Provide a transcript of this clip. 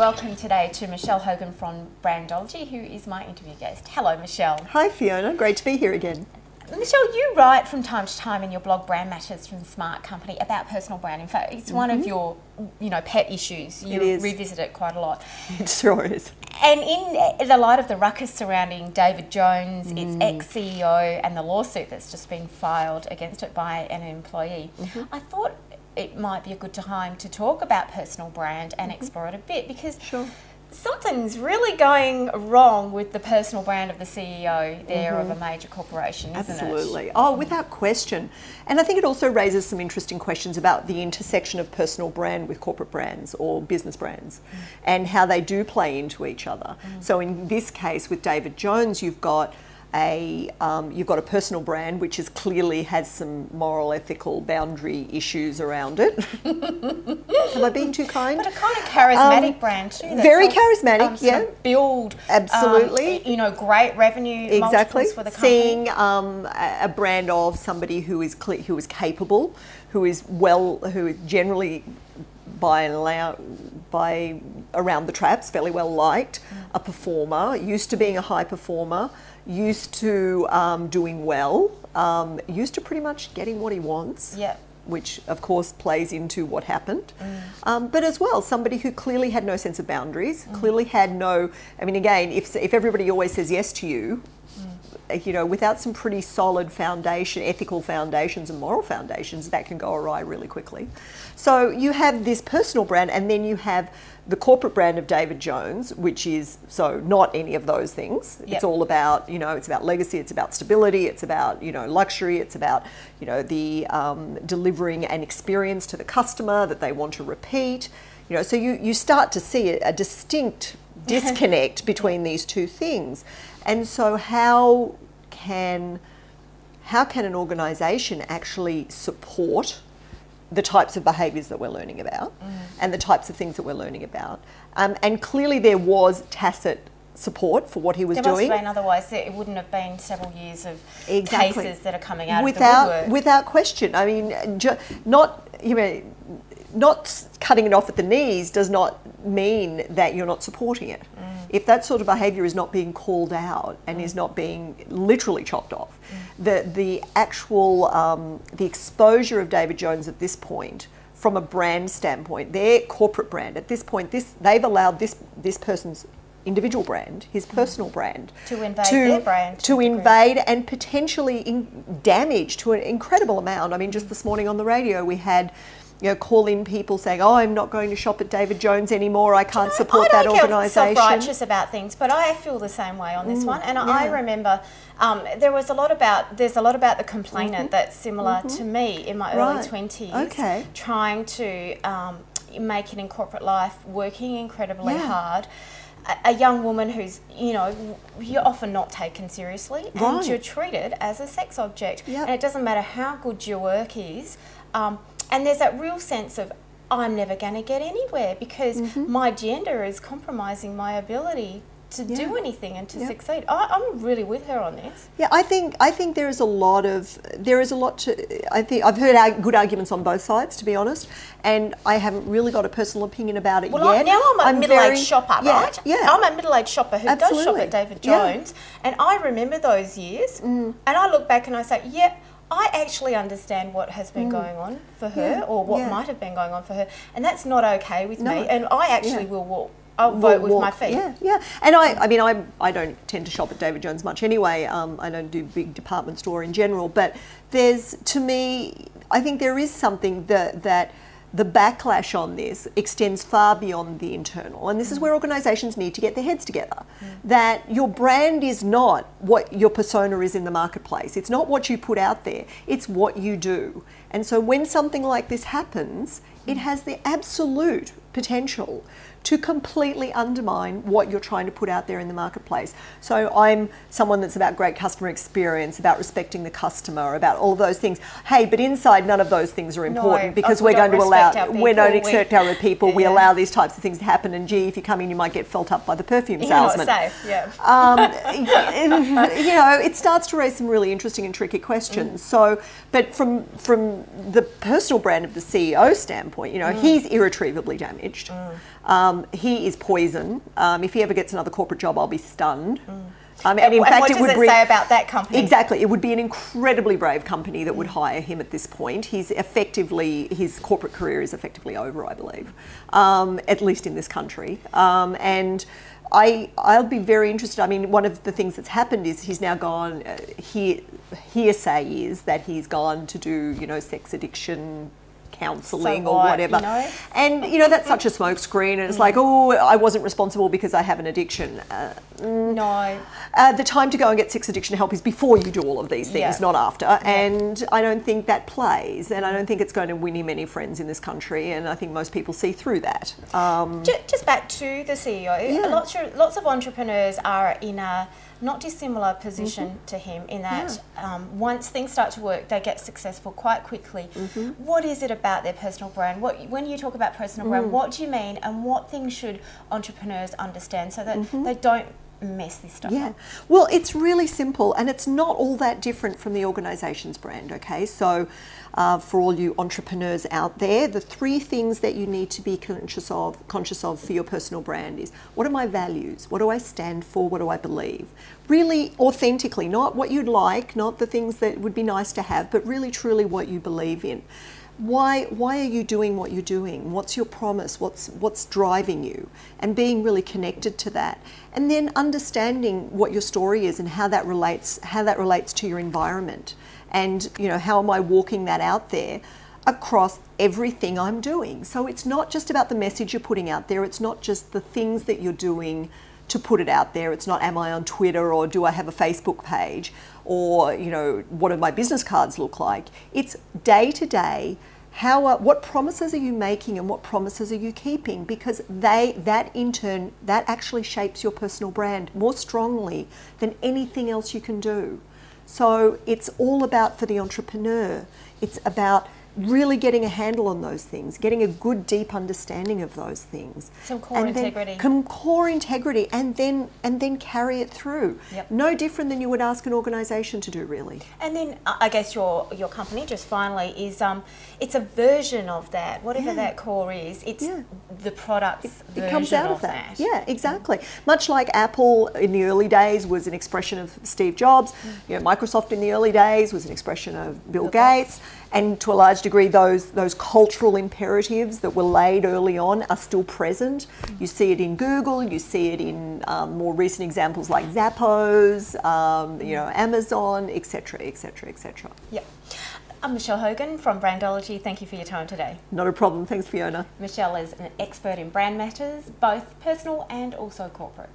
welcome today to Michel Hogan from Brandology, who is my interview guest. Hello, Michelle. Hi, Fiona. Great to be here again. Michelle, you write from time to time in your blog Brand Matters from the Smart Company about personal brand. In fact, it's one of your, pet issues. You revisit it quite a lot. It sure is. And in the light of the ruckus surrounding David Jones, its ex-CEO, and the lawsuit that's just been filed against it by an employee, I thought it might be a good time to talk about personal brand and explore it a bit, because something's really going wrong with the personal brand of the CEO there of a major corporation, isn't it? Absolutely. Oh, without question. And I think it also raises some interesting questions about the intersection of personal brand with corporate brands or business brands and how they do play into each other. So in this case with David Jones, you've got a personal brand which is clearly has some moral, ethical, boundary issues around it. Am I being too kind? But a kind of charismatic brand too. Very charismatic, sort of build absolutely. Great revenue multiples for the company. Seeing a brand of somebody who is capable, who is generally by around the traps fairly well liked, a performer, used to being a high performer, used to doing well, used to pretty much getting what he wants, which of course plays into what happened, but as well somebody who clearly had no sense of boundaries, clearly had no, I mean again, if everybody always says yes to you, without some pretty solid foundation, ethical foundations and moral foundations, that can go awry really quickly. So you have this personal brand, and then you have the corporate brand of David Jones, which is not any of those things. It's all about, it's about legacy, it's about stability, it's about, luxury, it's about, the delivering an experience to the customer that they want to repeat. So you start to see a distinct disconnect between these two things. And so how can an organisation actually support the types of behaviours that we're learning about and the types of things that we're learning about? And clearly there was tacit support for what he was doing. There must have been, otherwise it wouldn't have been several years of cases that are coming out of the woodwork. Without question. I mean, not cutting it off at the knees does not mean that you're not supporting it. If that sort of behaviour is not being called out and is not being literally chopped off, the actual the exposure of David Jones at this point, from a brand standpoint, their corporate brand at this point, they've allowed this person's individual brand, his personal brand, to invade their brand, to invade and potentially damage to an incredible amount. I mean, just this morning on the radio we had call-in people saying, "Oh, I'm not going to shop at David Jones anymore. I can't support that organisation." I don't get self-righteous about things, but I feel the same way on this one. And I remember there's a lot about the complainant that's similar to me in my early 20s, trying to make it in corporate life, working incredibly hard. A young woman who's, you're often not taken seriously, and you're treated as a sex object. And it doesn't matter how good your work is. And there's that real sense of, I'm never going to get anywhere because my gender is compromising my ability to do anything and to succeed. I'm really with her on this. Yeah, I think there is a lot to. I think I've heard good arguments on both sides, to be honest, and I haven't really got a personal opinion about it yet. Now I'm a middle-aged shopper, right? Yeah. I'm a middle-aged shopper who does shop at David Jones, and I remember those years, and I look back and I say, I actually understand what has been going on for her, or what might have been going on for her, and that's not okay with me. And I actually I'll vote with my feet. And I don't tend to shop at David Jones much anyway. I don't do big department store in general, but to me, I think there is something that the backlash on this extends far beyond the internal. And this is where organisations need to get their heads together. That your brand is not what your persona is in the marketplace. It's not what you put out there. It's what you do. And so when something like this happens, it has the absolute potential to completely undermine what you're trying to put out there in the marketplace. So I'm someone that's about great customer experience, about respecting the customer, about all of those things. Hey, but inside none of those things are important because we're going to allow, we don't accept our people, we allow these types of things to happen, and gee, if you come in you might get felt up by the perfume salesman. You're not safe, it starts to raise some really interesting and tricky questions. So, but from the personal brand of the CEO standpoint, he's irretrievably damaged. he is poison. If he ever gets another corporate job, I'll be stunned. And in fact, what does it say about that company? Exactly. It would be an incredibly brave company that would hire him at this point. His corporate career is effectively over, I believe, at least in this country. And I'll be very interested. I mean, one of the things that's happened is he's now gone, hearsay is that he's gone to do, sex addiction counselling or whatever. And, that's such a smokescreen. And it's like, oh, I wasn't responsible because I have an addiction. No. The time to go and get sex addiction help is before you do all of these things, not after. And I don't think that plays. And I don't think it's going to win him any friends in this country. And I think most people see through that. Just back to the CEO. Lots of entrepreneurs are in a not dissimilar position to him in that once things start to work, they get successful quite quickly. What is it about their personal brand? When you talk about personal brand, what do you mean, and what things should entrepreneurs understand so that they don't mess this stuff up? Well, it's really simple, and it's not all that different from the organisation's brand, okay? So for all you entrepreneurs out there, the 3 things that you need to be conscious of for your personal brand is, what are my values? What do I stand for? What do I believe? Really authentically, not what you'd like, not the things that would be nice to have, but really truly what you believe in. Why are you doing what you're doing? What's your promise? What's driving you? And being really connected to that. And then understanding what your story is and how that relates to your environment. And how am I walking that out there across everything I'm doing? So it's not just about the message you're putting out there. It's not just the things that you're doing to put it out there. It's not, am I on Twitter, or do I have a Facebook page, or what do my business cards look like? It's day to day. What promises are you making and what promises are you keeping? Because that in turn, that actually shapes your personal brand more strongly than anything else you can do. So it's all about, for the entrepreneur, it's about really getting a handle on those things, getting a good deep understanding of those things. Some core integrity. Core integrity, and then carry it through. No different than you would ask an organisation to do, really. And then I guess your company, just finally, is it's a version of that. Whatever that core is, it's the product's version comes out of that. Yeah, exactly. Much like Apple in the early days was an expression of Steve Jobs, Microsoft in the early days was an expression of Bill Gates. And to a large degree, those cultural imperatives that were laid early on are still present. You see it in Google, you see it in more recent examples like Zappos, Amazon, etc., etc., etc. Yep. I'm Michel Hogan from Brandology. Thank you for your time today. Not a problem. Thanks, Fiona. Michel is an expert in brand matters, both personal and also corporate.